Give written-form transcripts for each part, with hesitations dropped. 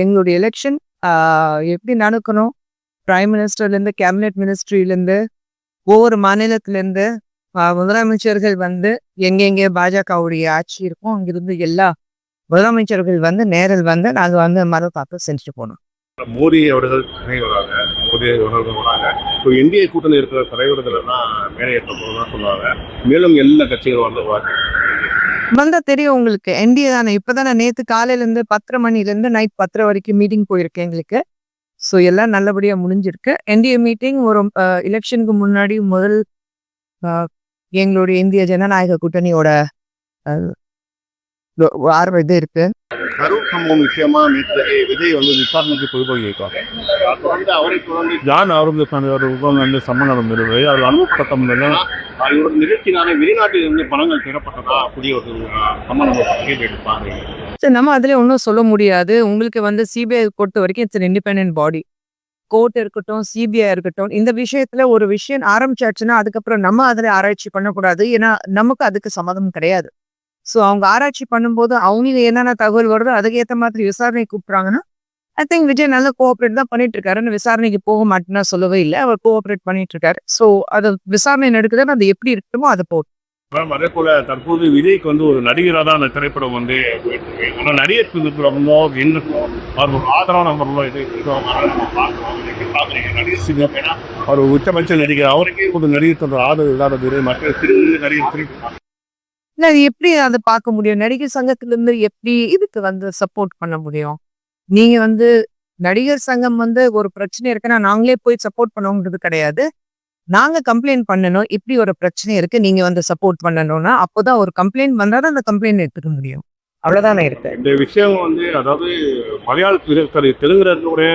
எங்களுடைய எலெக்ஷன் எப்படி நடக்கணும், பிரைம் மினிஸ்டர்லேருந்து, கேபினெட் மினிஸ்ட்ரியிலேருந்து, ஒவ்வொரு மாநிலத்திலேருந்து முதலமைச்சர்கள் வந்து எங்கெங்கே பாஜகவுடைய ஆட்சி இருக்கும் அங்கிருந்து எல்லா முதலமைச்சர்கள் வந்து நேரில் வந்து நாங்கள் வந்து மறு தாக்கல் செஞ்சுட்டு போனோம். மோடி அவர்கள் வராங்க, மோடி அவர்கள் வராங்க. இப்போ இந்திய கூட்டணி இருக்கிற தலைவர்கள் எல்லாம் மேலையேற்ற போதுதான் சொல்லுவாங்க. மேலும் எல்லா கட்சிகளும் வந்துருவாங்க. வந்தா தெரியும் உங்களுக்கு. என்டிஏ தானே. இப்பதானே நேத்து காலையிலேருந்து 10:30 மணிலேருந்து நைட் 10:30 வரைக்கும் மீட்டிங் போயிருக்கு எங்களுக்கு. ஸோ எல்லாம் நல்லபடியா முடிஞ்சிருக்கு. என்டிஏ மீட்டிங் ஒரு எலெக்ஷனுக்கு முன்னாடி முதல் எங்களுடைய இந்திய ஜனநாயக கூட்டணியோட ஆர்வம் இது இருக்கு. கரூர் சம்பவம் விஷயமா விஜய் வந்து விசாரணைக்கு பொதுப்பகிர்க்காங்க. ஜான் அவர்களுக்கும் வந்து சம்மந்தம் இருந்தது. அது அனுமதிப்பட்டம் இவரோட நிகழ்ச்சினால வெளிநாட்டில் இருந்து பணங்கள் பெறப்பட்டதா அப்படி ஒரு சம்மந்தம் கேள்வி எடுப்பாங்க. சரி, நம்ம அதுல ஒன்றும் சொல்ல முடியாது. உங்களுக்கு வந்து சிபிஐ பொறுத்த வரைக்கும் இட்ஸ் இண்டிபெண்டன்ட் பாடி. கோர்ட் இருக்கட்டும், சிபிஐ இருக்கட்டும், இந்த விஷயத்துல ஒரு விஷயம் ஆரம்பிச்சாச்சுன்னா அதுக்கப்புறம் நம்ம அதுல ஆராய்ச்சி பண்ணக்கூடாது. ஏன்னா நமக்கு அதுக்கு சம்மதம் கிடையாது. ஸோ அவங்க ஆராய்ச்சி பண்ணும்போது அவங்களுக்கு என்னென்ன தகவல் வருதோ அதுக்கு ஏற்ற மாதிரி விசாரணை கூப்பிட்றாங்கன்னா ஐ திங்க் விஜய் நல்ல கோஆப்ரேட் தான் பண்ணிட்டு இருக்காரு. விசாரணைக்கு போக மாட்டேன்னா சொல்லவே இல்லை. அவர் கோஆப்ரேட் பண்ணிட்டு இருக்காரு. ஸோ அது விசாரணை நடக்குதுன்னு அது எப்படி இருக்கணுமோ அதை போட்டு. மேம், அதே போல தற்போது விஜய்க்கு வந்து ஒரு நடிகராக தான் அந்த திரைப்படம் வந்து ஆனால் நடிகருக்கு ரொம்ப எண்ணுக்கும் அவர் ஆதரவான முறையில் இது அவர் உச்சபட்ச நடிகர். அவருக்கே ஒரு நடிகர் ஆதரவு இல்லாதது மற்ற நடிகர் இல்ல, அது எப்படி அதை பார்க்க முடியும்? நடிகர் சங்கத்துல இருந்து எப்படி இதுக்கு வந்து சப்போர்ட் பண்ண முடியும்? நீங்க வந்து நடிகர் சங்கம் வந்து ஒரு பிரச்சனை இருக்குன்னா நாங்களே போய் சப்போர்ட் பண்ணணுங்கிறது கிடையாது. நாங்க கம்ப்ளைண்ட் பண்ணணும். இப்படி ஒரு பிரச்சனை இருக்கு, நீங்க வந்து சப்போர்ட் பண்ணணும்னா அப்போதான் ஒரு கம்ப்ளைண்ட் வந்தாதான் அந்த கம்ப்ளைண்ட் எடுத்துக்க முடியும். அவ்வளவுதானே இருக்கு. இந்த விஷயம் வந்து அதாவது மலையாள தெலுங்குடைய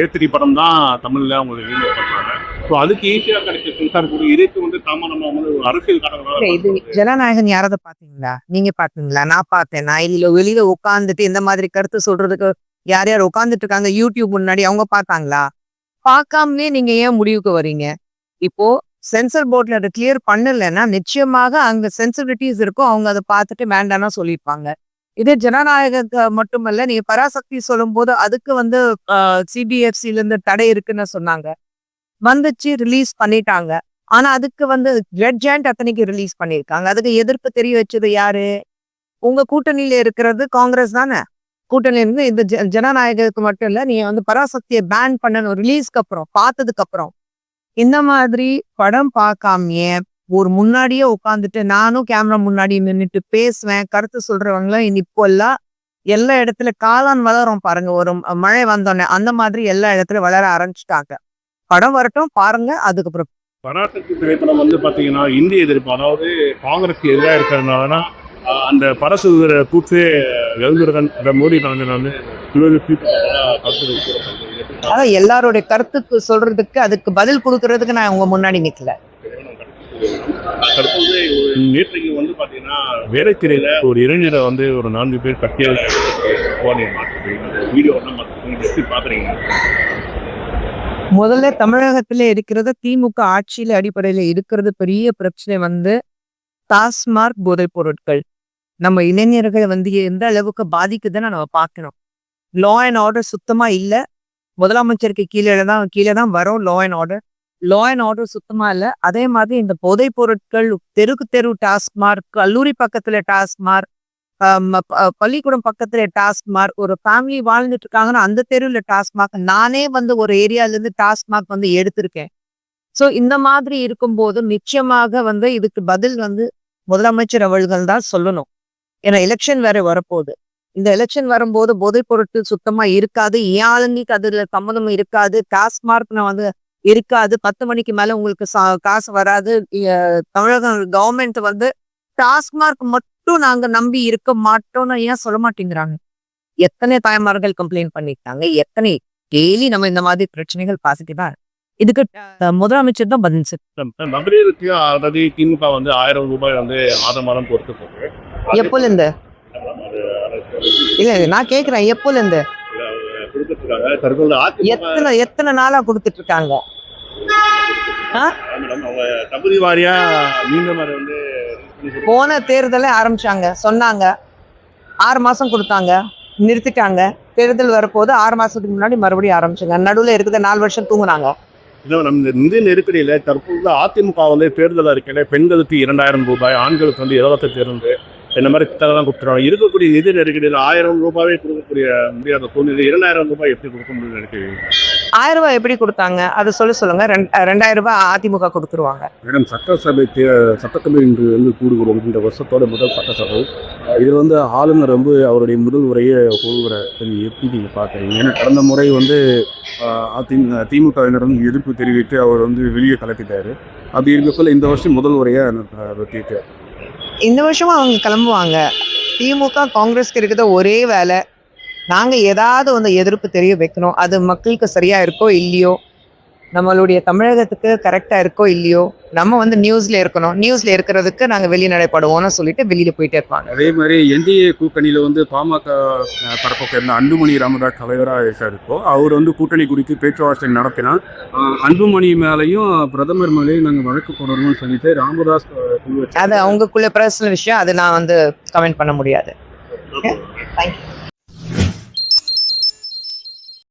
ஏத்திரி படம் தான் தமிழ்ல அவங்களுக்கு பண்றாங்க. ஸோ அதுக்கு ஈஸியா கிடைச்ச சென்சார் கூட இதுக்கு வந்து தாமதமா வந்து ஒரு அரசியல் காரணங்களால இது ஜனநாயகன் யாராவது பாத்தீங்களா? நீங்க பாத்தீங்களா? நான் பார்த்தேன். நான் இல்ல வெளியில உட்காந்துட்டு இந்த மாதிரி கருத்து சொல்றதுக்கு யார் யார் உட்காந்துட்டு இருக்காங்க யூடியூப் முன்னாடி, அவங்க பார்த்தாங்களா? பார்க்காமலே நீங்க ஏன் முடிவுக்கு வரீங்க? இப்போ சென்சர் போர்ட்ல அதை கிளியர் பண்ணலைன்னா நிச்சயமாக அங்க சென்சிபிலிட்டிஸ் இருக்கும். அவங்க அதை பார்த்துட்டு வேண்டாம்னா சொல்லியிருப்பாங்க. இதே ஜனநாயக மட்டுமல்ல, நீங்க பராசக்தி சொல்லும் போது அதுக்கு வந்து சிபிஎஃப்சில இருந்து தடை இருக்குன்னு சொன்னாங்க. வந்துச்சு, ரிலீஸ் பண்ணிட்டாங்க. ஆனா அதுக்கு வந்து ரெட் ஜாயிண்ட் அத்தனைக்கு ரிலீஸ் பண்ணியிருக்காங்க. அதுக்கு எதிர்ப்பு தெரிய வச்சது யாரு? உங்க கூட்டணியில இருக்கிறது காங்கிரஸ் தானே. கூட்டணியில இருந்து இந்த ஜனநாயகத்துக்கு மட்டும் இல்ல, நீங்க வந்து பராசக்தியை பேன் பண்ணணும் ரிலீஸ்க்கு அப்புறம், பார்த்ததுக்கு அப்புறம். இந்த மாதிரி படம் பார்க்காமயே ஒரு முன்னாடியே உட்காந்துட்டு நானும் கேமரா முன்னாடி நின்றுட்டு பேசுவேன், கருத்து சொல்றவங்களும் இப்போ எல்லாம் எல்லா இடத்துல காளான் வளரும் பாருங்க. ஒரு மழை வந்தோடனே அந்த மாதிரி எல்லா இடத்துல வளர ஆரம்பிச்சுட்டாங்க. படம் வரட்டும், பாருங்க. அதுக்கப்புறம் பராசக்தி திரைப்படம் வந்து பாத்தீங்கன்னா இந்திய எதிர்ப்பு, அதாவது காங்கிரஸ் எதிராக இருக்கிறதுனால அந்த பரசு கூட்டு எழுதுறதன் மோடி அதான் எல்லாருடைய கருத்துக்கு சொல்றதுக்கு அதுக்கு பதில் கொடுக்கறதுக்கு நான் உங்க முன்னாடி நிக்கல. தற்போது நேற்றைக்கு வந்து பாத்தீங்கன்னா வேலைத்திரையில ஒரு இளைஞரை வந்து ஒரு 4 பேர் கட்டிய வீடியோ பாக்குறீங்க. முதல்ல தமிழகத்திலே இருக்கிறது திமுக ஆட்சியில அடிப்படையில இருக்கிறது பெரிய பிரச்சனை வந்து டாஸ்மார்க் போதைப் பொருட்கள். நம்ம இளைஞர்கள் வந்து எந்த அளவுக்கு பாதிக்குதுன்னு நம்ம பார்க்கணும். லா அண்ட் ஆர்டர் சுத்தமா இல்ல. முதலமைச்சருக்கு கீழே தான் வரும் law and order. Law and order சுத்தமா இல்ல. அதே மாதிரி இந்த போதைப் பொருட்கள் தெருக்கு தெரு டாஸ்மார்க், கல்லூரி பக்கத்துல டாஸ்மார்க், பள்ளிக்கூடம் பக்கத்துல டாஸ்மார்க், ஒரு ஃபேமிலி வாழ்ந்துட்டு இருக்காங்கன்னா அந்த தெருவில் டாஸ்மார்க். நானே வந்து ஒரு ஏரியால இருந்து டாஸ்மார்க் வந்து எடுத்திருக்கேன். ஸோ இந்த மாதிரி இருக்கும்போது நிச்சயமாக வந்து இதுக்கு பதில் வந்து முதலமைச்சர் அவர்கள் தான் சொல்லணும். ஏன்னா எலெக்ஷன் வேற வரப்போகுது. இந்த எலெக்ஷன் வரும்போது போதைப் பொருட்கள் சுத்தமா இருக்காது. ஏழைங்களுக்கு அதுல சம்மதம் இருக்காது. டாஸ்மார்க் வந்து இருக்காது. 10 மணிக்கு மேல உங்களுக்கு காசு வராது. தமிழக கவர்மெண்ட் வந்து டாஸ்மார்க் மட்டும் நாங்க நம்பி இருக்க மாட்டோம்னு ஏன் சொல்ல மாட்டேங்கிறாங்க? எத்தனை தாய்மார்கள் கம்ப்ளைண்ட் பண்ணிட்டாங்க. எத்தனை டெய்லி நம்ம இந்த மாதிரி பிரச்சனைகள் பாசிட்டிவ் தான். இதுக்கு முதலமைச்சர் தான் பதில் சார். மகளிருக்கு அதாவது திமுக வந்து 1000 ரூபாய் வந்து மாதம் கொடுத்து போகுது. எப்போல இருந்து? இல்ல நான் கேக்குறேன், எப்போல இருந்து எத்தனை நாளா கொடுத்துட்டு இருக்காங்க? தகுதி வாரியா மீண்டும் வந்து போன தேர்தலே ஆரம்பிச்சாங்க, சொன்னாங்க 6 மாசம் கொடுத்தாங்க, நிறுத்திட்டாங்க. தேர்தல் வரப்போது 6 மாசத்துக்கு முன்னாடி மறுபடியும் ஆரம்பிச்சுங்க. நடுவுல இருக்கிற 4 வருஷம் தூங்குனாங்க. இன்னும் நம்ம இந்த நிதி நெருக்கடியில தற்போது அதிமுக வந்து தேர்தல் அறிக்கையில பெண்களுக்கு 2000 ரூபாய், ஆண்களுக்கு வந்து இலவச பேருந்து இந்த மாதிரி திட்டங்கள்லாம் கொடுத்துருவாங்க. இருக்கக்கூடிய நிதி நெருக்கடியில் 1000 ரூபாவே கொடுக்கக்கூடிய முடியாத சூழ்நிலை 2000 ரூபாய் எப்படி கொடுக்க முடியும்னு நினைக்கிறீங்க? 1000 ரூபாய் எப்படி கொடுத்தாங்க? அதை சொல்லுங்க. 2000 ரூபாய் அதிமுக கொடுத்துருவாங்க. மேடம், சட்டசபை இன்று வந்து கூடுகிறோம். இந்த வருஷத்தோட முதல் சட்டசபை. இது வந்து ஆளுநர் வந்து அவருடைய முதல் உரையை கூறுகிற எப்படி நீங்கள் பார்க்குறீங்க? ஏன்னா கடந்த முறை வந்து திமுகவினர் வந்து எதிர்ப்பு தெரிவித்து அவர் வந்து வெளியே கலப்பிட்டாரு. அப்படி இருக்கக்குள்ள இந்த வருஷம் முதல் உரையை வெட்டிட்டார். இந்த வருஷமும் அவங்க கிளம்புவாங்க. திமுக காங்கிரஸ்க்கு இருக்கிற ஒரே வேலை, நாங்க ஏதாவது வந்து எதிர்ப்பு தெரிய வைக்கணும். அது மக்களுக்கு சரியா இருக்கோ இல்லையோ, நம்மளுடைய தமிழகத்துக்கு கரெக்டா இருக்கோ இல்லையோ, நம்ம வந்து நியூஸ்ல இருக்கணும். நியூஸ்ல இருக்கிறதுக்கு நாங்க வெளிநடைப்படுவோம்னு சொல்லிட்டு வெளியில போயிட்டே இருப்பாங்க. அதே மாதிரி என்டிஏ கூட்டணியில் வந்து பாமக தரப்புக்கு இருந்த அன்புமணி ராமதாஸ் தலைவராக இருக்கார். இப்போ அவர் வந்து கூட்டணி குறித்து பேச்சுவார்த்தை நடத்தினா அன்புமணி மேலேயும் பிரதமர் மேலேயும் நாங்கள் வழக்கு போடணும்னு சொல்லிட்டு ராமதாஸ் அது அவங்களுக்குள்ள பர்சனல் விஷயம். அது நான் வந்து கமெண்ட் பண்ண முடியாது. தேங்க்யூ.